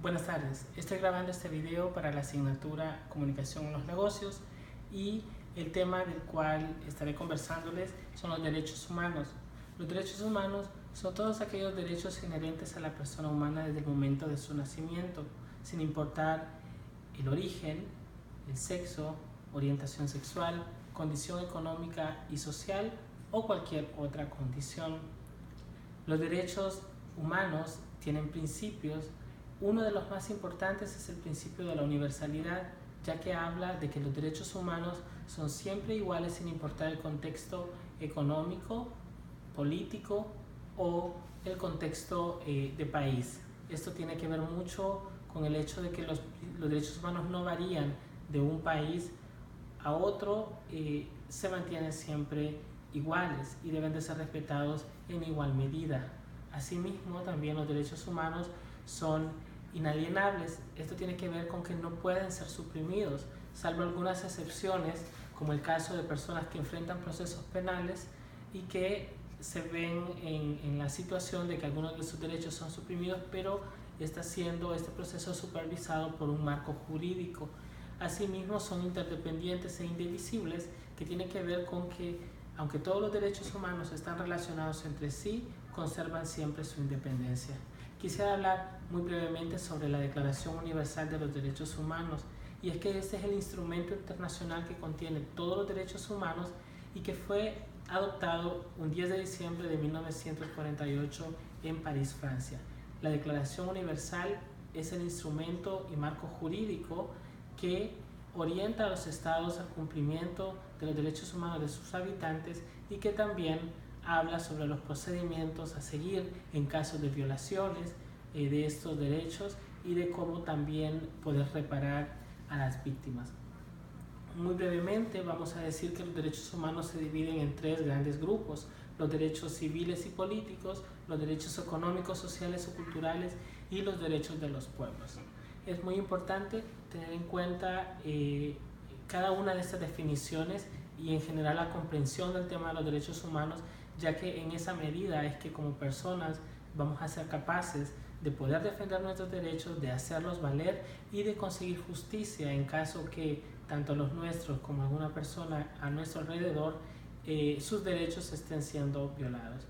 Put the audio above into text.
Buenas tardes, estoy grabando este video para la asignatura Comunicación en los Negocios y el tema del cual estaré conversándoles son los derechos humanos. Los derechos humanos son todos aquellos derechos inherentes a la persona humana desde el momento de su nacimiento, sin importar el origen, el sexo, orientación sexual, condición económica y social o cualquier otra condición. Los derechos humanos tienen principios. Uno de los más importantes es el principio de la universalidad, ya que habla de que los derechos humanos son siempre iguales sin importar el contexto económico, político o el contexto de país. Esto tiene que ver mucho con el hecho de que los derechos humanos no varían de un país a otro, se mantienen siempre iguales y deben de ser respetados en igual medida. Asimismo, también los derechos humanos son inalienables. Esto tiene que ver con que no pueden ser suprimidos, salvo algunas excepciones, como el caso de personas que enfrentan procesos penales y que se ven en la situación de que algunos de sus derechos son suprimidos, pero está siendo este proceso supervisado por un marco jurídico. Asimismo, son interdependientes e indivisibles, que tiene que ver con que, aunque todos los derechos humanos están relacionados entre sí, conservan siempre su independencia. Quisiera hablar muy brevemente sobre la Declaración Universal de los Derechos Humanos, y es que este es el instrumento internacional que contiene todos los derechos humanos y que fue adoptado un 10 de diciembre de 1948 en París, Francia. La Declaración Universal es el instrumento y marco jurídico que orienta a los estados al cumplimiento de los derechos humanos de sus habitantes y que también habla sobre los procedimientos a seguir en casos de violaciones de estos derechos y de cómo también poder reparar a las víctimas. Muy brevemente vamos a decir que los derechos humanos se dividen en tres grandes grupos: los derechos civiles y políticos, los derechos económicos, sociales o culturales y los derechos de los pueblos. Es muy importante tener en cuenta cada una de estas definiciones y en general la comprensión del tema de los derechos humanos, ya que en esa medida es que como personas vamos a ser capaces de poder defender nuestros derechos, de hacerlos valer y de conseguir justicia en caso que tanto los nuestros como alguna persona a nuestro alrededor sus derechos estén siendo violados.